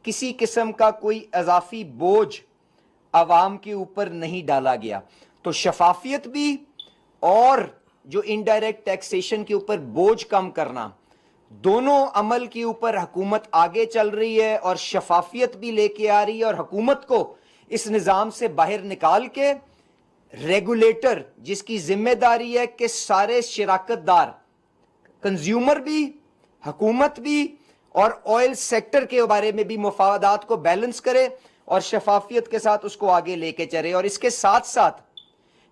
کسی قسم کا کوئی اضافی بوجھ عوام کے اوپر نہیں ڈالا گیا. تو شفافیت بھی اور جو انڈائریکٹ ٹیکسیشن کے اوپر بوجھ کم کرنا، دونوں عمل کے اوپر حکومت آگے چل رہی ہے اور شفافیت بھی لے کے آ رہی ہے، اور حکومت کو اس نظام سے باہر نکال کے ریگولیٹر جس کی ذمہ داری ہے کہ سارے شراکت دار، کنزیومر بھی، حکومت بھی اور آئل سیکٹر کے بارے میں بھی مفادات کو بیلنس کرے اور شفافیت کے ساتھ اس کو آگے لے کے چلے. اور اس کے ساتھ ساتھ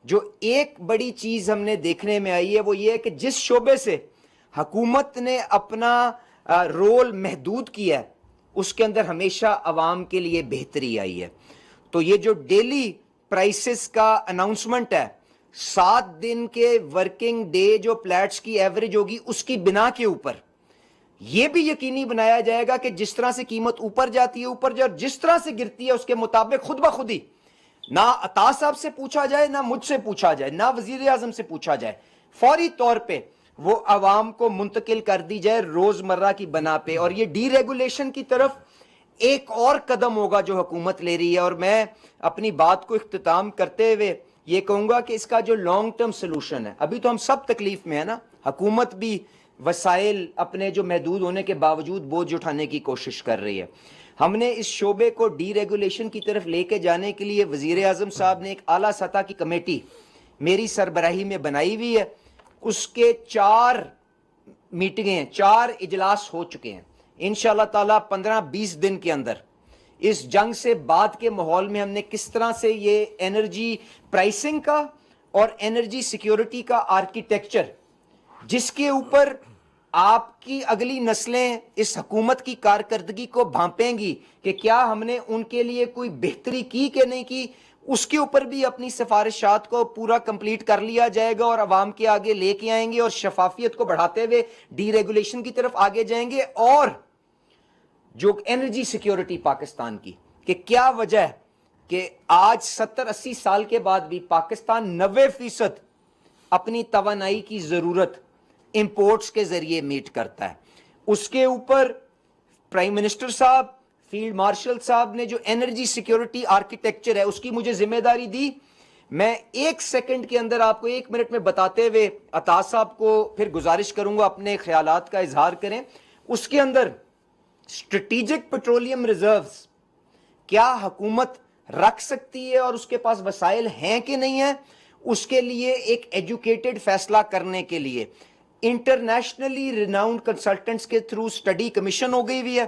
جو ایک بڑی چیز ہم نے دیکھنے میں آئی ہے وہ یہ ہے کہ جس شعبے سے حکومت نے اپنا رول محدود کیا ہے اس کے اندر ہمیشہ عوام کے لیے بہتری آئی ہے. تو یہ جو ڈیلی پرائسز کا اناؤنسمنٹ ہے، 7 دن کے ورکنگ ڈے جو پلیٹس کی ایوریج ہوگی اس کی بنا کے اوپر یہ بھی یقینی بنایا جائے گا کہ جس طرح سے قیمت اوپر جاتی ہے اوپر جائے، اور جس طرح سے گرتی ہے اس کے مطابق خود بخود ہی نہ عطا صاحب سے پوچھا جائے، نہ مجھ سے پوچھا جائے، نہ وزیر اعظم سے پوچھا جائے، فوری طور پہ وہ عوام کو منتقل کر دی جائے روزمرہ کی بنا پہ. اور یہ ڈی ریگولیشن کی طرف ایک اور قدم ہوگا جو حکومت لے رہی ہے. اور میں اپنی بات کو اختتام کرتے ہوئے یہ کہوں گا کہ اس کا جو لانگ ٹرم سلوشن ہے، ابھی تو ہم سب تکلیف میں ہیں نا، حکومت بھی وسائل اپنے جو محدود ہونے کے باوجود بوجھ اٹھانے کی کوشش کر رہی ہے. ہم نے اس شعبے کو ڈی ریگولیشن کی طرف لے کے جانے کے لیے وزیر اعظم صاحب نے ایک اعلیٰ سطح کی کمیٹی میری سربراہی میں بنائی ہوئی ہے. اس کے 4 میٹنگیں، 4 اجلاس ہو چکے ہیں. انشاءاللہ تعالیٰ 15-20 دن کے اندر اس جنگ سے بعد کے ماحول میں ہم نے کس طرح سے یہ انرجی پرائسنگ کا اور انرجی سیکیورٹی کا آرکیٹیکچر جس کے اوپر آپ کی اگلی نسلیں اس حکومت کی کارکردگی کو بھانپیں گی کہ کیا ہم نے ان کے لیے کوئی بہتری کی کہ نہیں کی، اس کے اوپر بھی اپنی سفارشات کو پورا کمپلیٹ کر لیا جائے گا اور عوام کے آگے لے کے آئیں گے اور شفافیت کو بڑھاتے ہوئے ڈی ریگولیشن کی طرف آگے جائیں گے. اور جو انرجی سیکیورٹی پاکستان کی، کہ کیا وجہ ہے کہ آج 70-80 سال کے بعد بھی پاکستان 90% اپنی توانائی کی ضرورت امپورٹس کے ذریعے میٹ کرتا ہے. اس کے اوپر پرائم منسٹر صاحب، فیلڈ مارشل صاحب نے جو انرجی سیکیورٹی آرکیٹیکچر ہے اس کی مجھے ذمہ داری دی. میں 1 سیکنڈ کے اندر آپ کو 1 منٹ میں بتاتے ہوئے عطا صاحب کو پھر گزارش کروں گا اپنے خیالات کا اظہار کریں. اس کے اندر اسٹریٹجک پیٹرولیم ریزروز کیا حکومت رکھ سکتی ہے اور اس کے پاس وسائل ہیں کہ نہیں ہیں، اس کے لیے ایک ایجوکیٹڈ فیصلہ کرنے کے لیے انٹرنیشنلی ریناؤنڈ کنسلٹنٹس کے تھرو اسٹڈی کمیشن ہو گئی ہوئی ہے.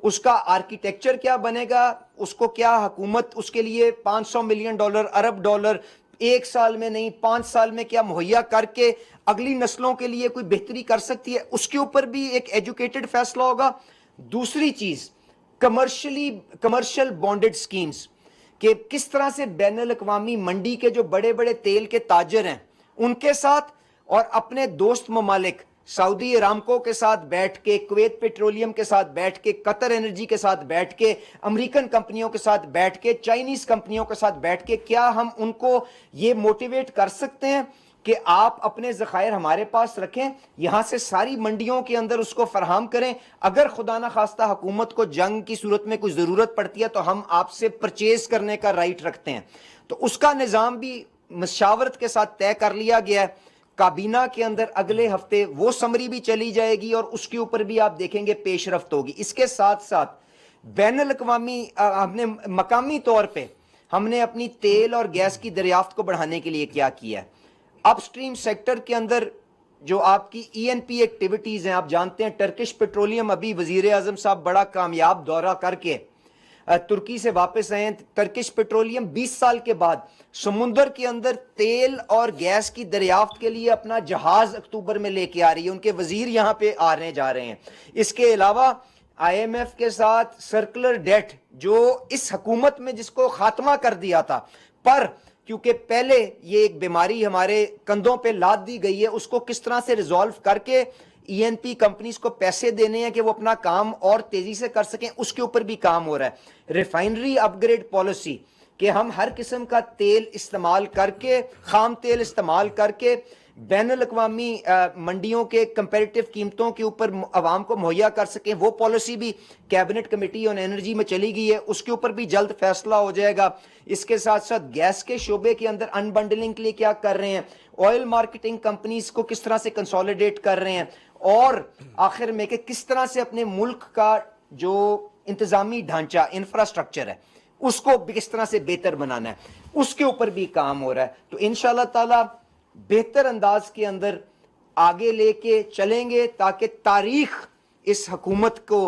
اس کا آرکیٹیکچر کیا بنے گا، اس کو کیا حکومت اس کے لیے $500 ملین ارب ڈالر 1 سال میں نہیں 5 سال میں کیا مہیا کر کے اگلی نسلوں کے لیے کوئی بہتری کر سکتی ہے، اس کے اوپر بھی ایک ایجوکیٹڈ فیصلہ ہوگا. دوسری چیز کمرشل بانڈڈ سکیمز، کہ کس طرح سے بین الاقوامی منڈی کے جو بڑے بڑے تیل کے تاجر ہیں ان کے ساتھ اور اپنے دوست ممالک سعودی ارامکو کے ساتھ بیٹھ کے، کویت پیٹرولیم کے ساتھ بیٹھ کے، قطر انرجی کے ساتھ بیٹھ کے، امریکن کمپنیوں کے ساتھ بیٹھ کے، چائنیز کمپنیوں کے ساتھ بیٹھ کے کیا ہم ان کو یہ موٹیویٹ کر سکتے ہیں کہ آپ اپنے ذخائر ہمارے پاس رکھیں، یہاں سے ساری منڈیوں کے اندر اس کو فراہم کریں، اگر خدا نہ خواستہ حکومت کو جنگ کی صورت میں کوئی ضرورت پڑتی ہے تو ہم آپ سے پرچیز کرنے کا رائٹ رکھتے ہیں. تو اس کا نظام بھی مشاورت کے ساتھ طے کر لیا گیا ہے. کابینہ کے اندر اگلے ہفتے وہ سمری بھی چلی جائے گی اور اس کے اوپر بھی آپ دیکھیں گے پیش رفت ہوگی. اس کے ساتھ ساتھ بین الاقوامی ہم نے مقامی طور پہ ہم نے اپنی تیل اور گیس کی دریافت کو بڑھانے کے لیے کیا کیا ہے. اپ سٹریم سیکٹر کے اندر جو آپ کی ای این پی ایکٹیویٹیز ہیں، آپ جانتے ہیں ٹرکش پیٹرولیم ابھی وزیر اعظم صاحب بڑا کامیاب دورہ کر کے ترکی سے واپس آئے ہیں. ٹرکش پیٹرولیم 20 سال کے بعد سمندر کے اندر تیل اور گیس کی دریافت کے لیے اپنا جہاز اکتوبر میں لے کے آ رہی ہے. ان کے وزیر یہاں پہ آنے جا رہے ہیں. اس کے علاوہ آئی ایم ایف کے ساتھ سرکولر ڈیٹ جو اس حکومت میں جس کو خاتمہ کر دیا تھا، پر کیونکہ پہلے یہ ایک بیماری ہمارے کندھوں پہ لاد دی گئی ہے، اس کو کس طرح سے ریزالو کر کے ای این پی کمپنیز کو پیسے دینے ہیں کہ وہ اپنا کام اور تیزی سے کر سکیں، اس کے اوپر بھی کام ہو رہا ہے. ریفائنری اپ گریڈ پالیسی کہ ہم ہر قسم کا تیل استعمال کر کے، خام تیل استعمال کر کے بین الاقوامی منڈیوں کے کمپیریٹیو قیمتوں کے اوپر عوام کو مہیا کر سکیں، وہ پالیسی بھی کیبنٹ کمیٹی آن انرجی میں چلی گئی ہے، اس کے اوپر بھی جلد فیصلہ ہو جائے گا۔ اس کے ساتھ ساتھ گیس کے شعبے کے اندر ان بنڈلنگ کے لیے کیا کر رہے ہیں، آئل مارکیٹنگ کمپنیز کو کس طرح سے کنسولیڈیٹ کر رہے ہیں، اور آخر میں کہ کس طرح سے اپنے ملک کا جو انتظامی ڈھانچہ انفراسٹرکچر ہے اس کو کس طرح سے بہتر بنانا ہے، اس کے اوپر بھی کام ہو رہا ہے۔ تو انشاءاللہ تعالی بہتر انداز کے اندر آگے لے کے چلیں گے تاکہ تاریخ اس حکومت کو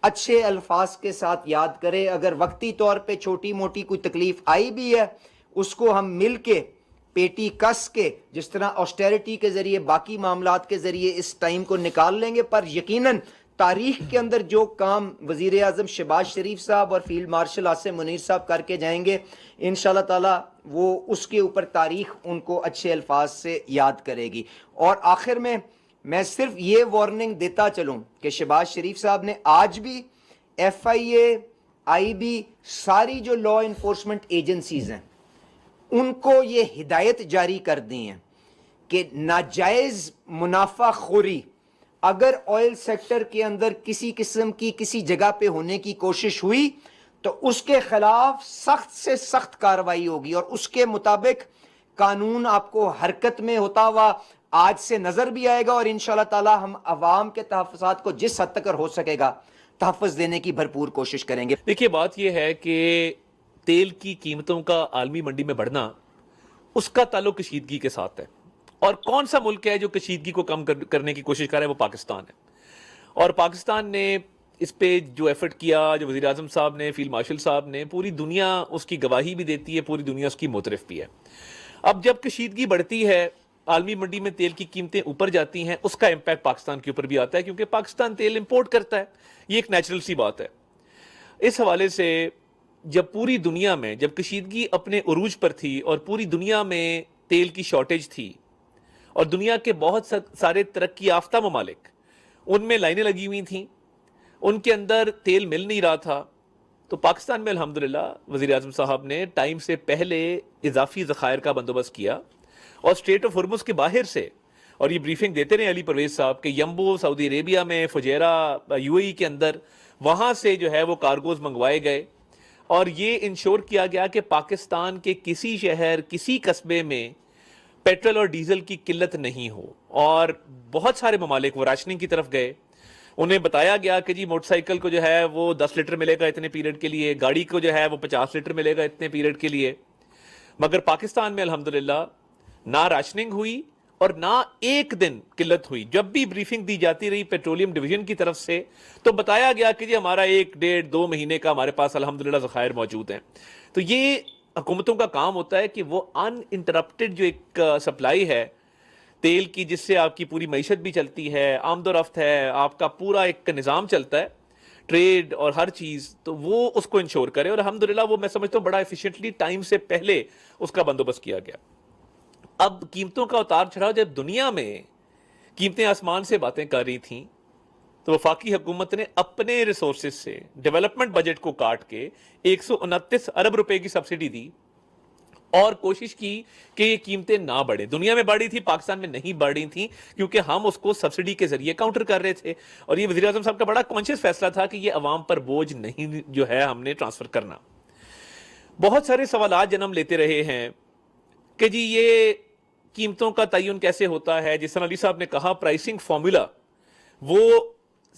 اچھے الفاظ کے ساتھ یاد کرے۔ اگر وقتی طور پہ چھوٹی موٹی کوئی تکلیف آئی بھی ہے اس کو ہم مل کے پیٹی کس کے جس طرح آسٹیریٹی کے ذریعے باقی معاملات کے ذریعے اس ٹائم کو نکال لیں گے، پر یقیناً تاریخ کے اندر جو کام وزیر اعظم شہباز شریف صاحب اور فیلڈ مارشل آصم منیر صاحب کر کے جائیں گے انشاءاللہ تعالی وہ اس کے اوپر تاریخ ان کو اچھے الفاظ سے یاد کرے گی۔ اور آخر میں صرف یہ وارننگ دیتا چلوں کہ شہباز شریف صاحب نے آج بھی F I a, I be, ساری جو لا انفورسمنٹ ایجنسیز ہیں ان کو یہ ہدایت جاری کر دی ہیں کہ ناجائز منافع خوری اگر آئل سیکٹر کے اندر کسی قسم کی کسی جگہ پہ ہونے کی کوشش ہوئی تو اس کے خلاف سخت سے سخت کارروائی ہوگی، اور اس کے مطابق قانون آپ کو حرکت میں ہوتا ہوا آج سے نظر بھی آئے گا، اور انشاءاللہ تعالی ہم عوام کے تحفظات کو جس حد تک ہو سکے گا تحفظ دینے کی بھرپور کوشش کریں گے۔ دیکھیے بات یہ ہے کہ تیل کی قیمتوں کا عالمی منڈی میں بڑھنا اس کا تعلق کشیدگی کے ساتھ ہے، اور کون سا ملک ہے جو کشیدگی کو کم کرنے کی کوشش کر رہا ہے، وہ پاکستان ہے۔ اور پاکستان نے اس پہ جو ایفرٹ کیا، جو وزیر اعظم صاحب نے، فیلڈ مارشل صاحب نے، پوری دنیا اس کی گواہی بھی دیتی ہے، پوری دنیا اس کی معترف بھی ہے۔ اب جب کشیدگی بڑھتی ہے، عالمی منڈی میں تیل کی قیمتیں اوپر جاتی ہیں، اس کا امپیکٹ پاکستان کے اوپر بھی آتا ہے، کیونکہ پاکستان تیل امپورٹ کرتا ہے، یہ ایک نیچرل سی بات ہے۔ اس حوالے سے جب پوری دنیا میں جب کشیدگی اپنے عروج پر تھی اور پوری دنیا میں تیل کی شارٹیج تھی اور دنیا کے بہت سارے ترقی یافتہ ممالک ان میں لائنیں لگی ہوئی تھیں، ان کے اندر تیل مل نہیں رہا تھا، تو پاکستان میں الحمدللہ وزیر اعظم صاحب نے ٹائم سے پہلے اضافی ذخائر کا بندوبست کیا، اور اسٹریٹ آف ہرمز کے باہر سے، اور یہ بریفنگ دیتے رہے علی پرویز صاحب کہ یمبو سعودی عربیہ میں، فجیرہ یو اے ای کے اندر، وہاں سے جو ہے وہ کارگوز منگوائے گئے، اور یہ انشور کیا گیا کہ پاکستان کے کسی شہر، کسی قصبے میں پیٹرول اور ڈیزل کی قلت نہیں ہو۔ اور بہت سارے ممالک وہ راشننگ کی طرف گئے، انہیں بتایا گیا کہ جی موٹر سائیکل کو جو ہے وہ 10 لیٹر ملے گا اتنے پیریڈ کے لیے، گاڑی کو جو ہے وہ 50 لیٹر ملے گا اتنے پیریڈ کے لیے، مگر پاکستان میں الحمدللہ نہ راشننگ ہوئی اور نہ ایک دن قلت ہوئی۔ جب بھی بریفنگ دی جاتی رہی پیٹرولیم ڈویژن کی طرف سے تو بتایا گیا کہ جی ہمارا 1، 1.5، 2 مہینے کا ہمارے پاس الحمدللہ ذخائر موجود ہیں۔ تو یہ حکومتوں کا کام ہوتا ہے کہ وہ ان انٹرپٹڈ جو ایک سپلائی ہے تیل کی، جس سے آپ کی پوری معیشت بھی چلتی ہے، آمد و رفت ہے، آپ کا پورا ایک نظام چلتا ہے، ٹریڈ اور ہر چیز، تو وہ اس کو انشور کرے، اور الحمدللہ وہ میں سمجھتا ہوں بڑا ایفیشینٹلی ٹائم سے پہلے اس کا بندوبست کیا گیا۔ اب قیمتوں کا اتار چڑھاؤ، جب دنیا میں قیمتیں آسمان سے باتیں کر رہی تھیں تو وفاقی حکومت نے اپنے ریسورسز سے ڈیولپمنٹ بجٹ کو کاٹ کے 129 ارب روپے کی سبسڈی دی اور کوشش کی کہ یہ قیمتیں نہ بڑھیں۔ دنیا میں بڑھی تھی، پاکستان میں نہیں بڑھی تھی، کیونکہ ہم اس کو سبسڈی کے ذریعے کاؤنٹر کر رہے تھے، اور یہ وزیر اعظم صاحب کا بڑا کانشیس فیصلہ تھا کہ یہ عوام پر بوجھ نہیں جو ہے ہم نے ٹرانسفر کرنا۔ بہت سارے سوالات جنم لیتے رہے ہیں کہ جی یہ قیمتوں کا تعین کیسے ہوتا ہے، جس طرح علی صاحب نے کہا پرائسنگ فارمولا وہ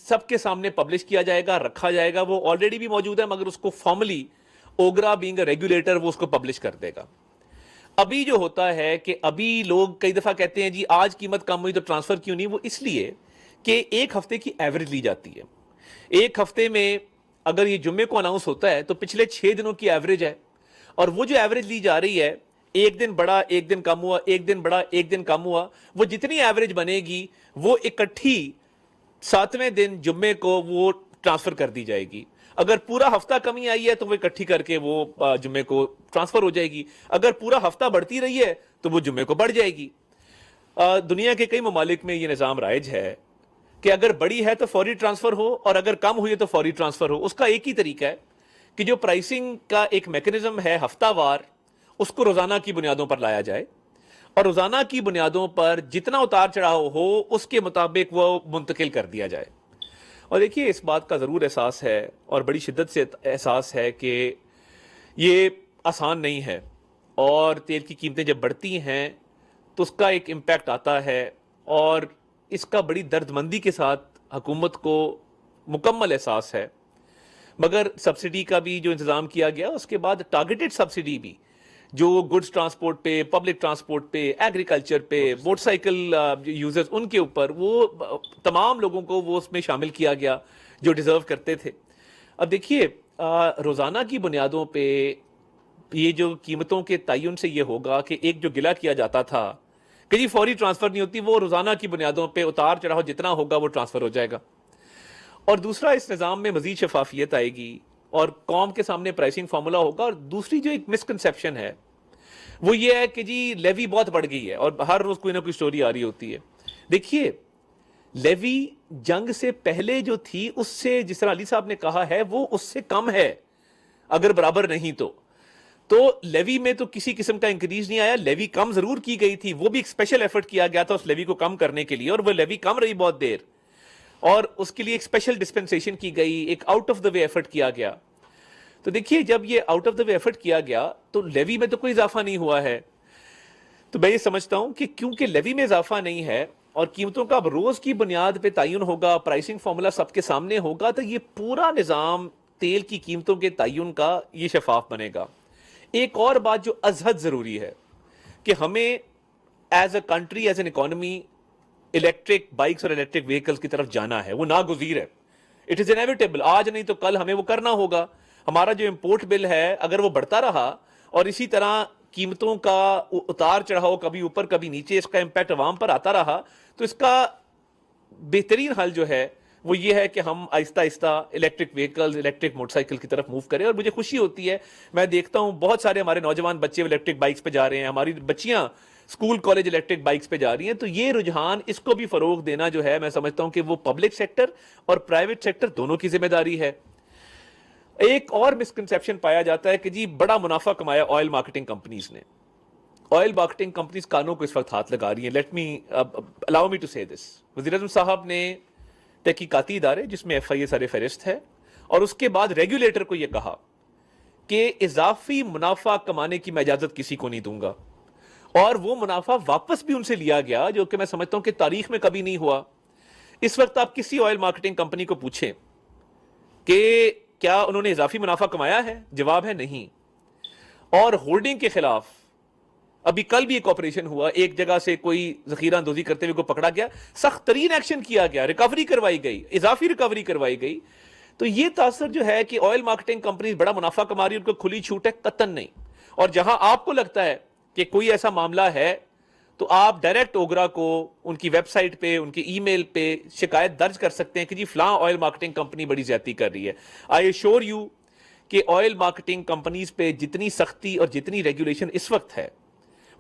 سب کے سامنے پبلش کیا جائے گا، رکھا جائے گا، وہ آلریڈی بھی موجود ہے، مگر اس کو formally OGRA being a regulator وہ اس کو پبلش کر دے گا۔ ابھی جو ہوتا ہے کہ ابھی لوگ کئی دفعہ کہتے ہیں جی آج قیمت کم ہوئی تو ٹرانسفر کیوں نہیں، وہ اس لیے کہ ایک ہفتے کی ایوریج لی جاتی ہے۔ ایک ہفتے میں اگر یہ جمعے کو اناؤنس ہوتا ہے تو پچھلے 6 دنوں کی ایوریج ہے، اور وہ جو ایوریج لی جا رہی ہے، ایک دن بڑا، ایک دن کم ہوا، ایک دن بڑا، ایک دن کم ہوا، وہ جتنی ایوریج بنے گی وہ اکٹھی 7ویں دن جمعے کو وہ ٹرانسفر کر دی جائے گی۔ اگر پورا ہفتہ کمی آئی ہے تو وہ اکٹھی کر کے وہ جمعے کو ٹرانسفر ہو جائے گی، اگر پورا ہفتہ بڑھتی رہی ہے تو وہ جمعے کو بڑھ جائے گی۔ دنیا کے کئی ممالک میں یہ نظام رائج ہے کہ اگر بڑی ہے تو فوری ٹرانسفر ہو، اور اگر کم ہوئی ہے تو فوری ٹرانسفر ہو۔ اس کا ایک ہی طریقہ ہے کہ جو پرائسنگ کا ایک میکنزم ہے ہفتہ وار، اس کو روزانہ کی بنیادوں پر لایا جائے، اور روزانہ کی بنیادوں پر جتنا اتار چڑھاؤ ہو اس کے مطابق وہ منتقل کر دیا جائے. اور دیکھیے اس بات کا ضرور احساس ہے اور بڑی شدت سے احساس ہے کہ یہ آسان نہیں ہے, اور تیل کی قیمتیں جب بڑھتی ہیں تو اس کا ایک امپیکٹ آتا ہے, اور اس کا بڑی درد مندی کے ساتھ حکومت کو مکمل احساس ہے. مگر سبسڈی کا بھی جو انتظام کیا گیا, اس کے بعد ٹارگیٹڈ سبسڈی بھی جو گڈز ٹرانسپورٹ پہ, پبلک ٹرانسپورٹ پہ, ایگریکلچر پہ, موٹر سائیکل یوزرز, ان کے اوپر وہ تمام لوگوں کو وہ اس میں شامل کیا گیا جو ڈیزرو کرتے تھے. اب دیکھیے روزانہ کی بنیادوں پہ یہ جو قیمتوں کے تعین سے یہ ہوگا کہ ایک جو گلہ کیا جاتا تھا کہ جی فوری ٹرانسفر نہیں ہوتی, وہ روزانہ کی بنیادوں پہ اتار چڑھاؤ جتنا ہوگا وہ ٹرانسفر ہو جائے گا. اور دوسرا, اس نظام میں مزید شفافیت آئے گی اور قوم کے سامنے پرائسنگ فارمولا ہوگا. اور دوسری جو ایک مسکنسیپشن ہے وہ یہ ہے کہ جی لیوی بہت بڑھ گئی ہے اور ہر روز کوئی نہ کوئی سٹوری آ رہی ہوتی ہے. دیکھیے لیوی جنگ سے پہلے جو تھی اس سے, جس طرح علی صاحب نے کہا ہے, وہ اس سے کم ہے اگر برابر نہیں تو لیوی میں تو کسی قسم کا انکریز نہیں آیا. لیوی کم ضرور کی گئی تھی, وہ بھی ایک اسپیشل ایفرٹ کیا گیا تھا اس لیوی کو کم کرنے کے لیے, اور وہ لیوی کم رہی بہت دیر, اور اس کے لیے ایک اسپیشل ڈسپنسیشن کی گئی, ایک out of the way effort کیا گیا. تو دیکھیے جب یہ out of the way effort کیا گیا تو لیوی میں تو کوئی اضافہ نہیں ہوا ہے. تو میں یہ سمجھتا ہوں کہ کیونکہ لیوی میں اضافہ نہیں ہے اور قیمتوں کا اب روز کی بنیاد پہ تعین ہوگا, پرائسنگ فارمولا سب کے سامنے ہوگا, تو یہ پورا نظام تیل کی قیمتوں کے تعین کا یہ شفاف بنے گا. ایک اور بات جو ازحد ضروری ہے کہ ہمیں as a country, as an economy, electric bikes اور الیکٹرک وہیکلز کی طرف جانا ہے, وہ ناگزیر ہے. اٹ از انیویٹیبل, آج نہیں تو کل ہمیں وہ کرنا ہوگا. ہمارا جو امپورٹ بل ہے اگر وہ بڑھتا رہا اور اسی طرح قیمتوں کا اتار چڑھاؤ کبھی اوپر کبھی نیچے, اس کا امپیکٹ عوام پر آتا رہا, تو اس کا بہترین حل جو ہے وہ یہ ہے کہ ہم آہستہ آہستہ electric vehicles, electric motor cycle کی طرف موو کریں. اور مجھے خوشی ہوتی ہے, میں دیکھتا ہوں بہت سارے ہمارے نوجوان بچے الیکٹرک بائکس پہ جا رہے ہیں, ہماری بچیاں اسکول کالج الیکٹرک بائکس پہ جا رہی ہیں. تو یہ رجحان, اس کو بھی فروغ دینا جو ہے, میں سمجھتا ہوں کہ وہ پبلک سیکٹر اور پرائیویٹ سیکٹر دونوں کی ذمہ داری ہے. ایک اور مسکنسیپشن پایا جاتا ہے کہ جی بڑا منافع کمایا آئل مارکیٹنگ کمپنیز نے. آئل مارکیٹنگ کمپنیز کانوں کو اس وقت ہاتھ لگا رہی ہیں. Let me allow me to سے دس. وزیر اعظم صاحب نے تحقیقاتی ادارے جس میں ایف آئی اے سر فہرست ہے, اور اس کے بعد ریگولیٹر کو یہ کہا کہ اضافی منافع کمانے کی میں اجازت کسی کو نہیں دوں گا, اور وہ منافع واپس بھی ان سے لیا گیا, جو کہ میں سمجھتا ہوں کہ تاریخ میں کبھی نہیں ہوا. اس وقت آپ کسی آئل مارکیٹنگ کمپنی کو پوچھیں کہ کیا انہوں نے اضافی منافع کمایا ہے, جواب ہے نہیں. اور ہولڈنگ کے خلاف ابھی کل بھی ایک آپریشن ہوا, ایک جگہ سے کوئی ذخیرہ اندوزی کرتے ہوئے کو پکڑا گیا, سخت ترین ایکشن کیا گیا, ریکوری کروائی گئی, اضافی ریکوری کروائی گئی. تو یہ تاثر جو ہے کہ آئل مارکیٹنگ کمپنیز بڑا منافع کما رہی ہے, ان کو کھلی چھوٹ ہے, قطعاً نہیں. اور جہاں آپ کو لگتا ہے کہ کوئی ایسا معاملہ ہے تو آپ ڈائریکٹ اوگرا کو ان کی ویب سائٹ پہ, ان کی ای میل پہ شکایت درج کر سکتے ہیں کہ جی فلاں آئل مارکیٹنگ کمپنی بڑی زیادتی کر رہی ہے. آئی ایشور یو کہ آئل مارکیٹنگ کمپنیز پہ جتنی سختی اور جتنی ریگولیشن اس وقت ہے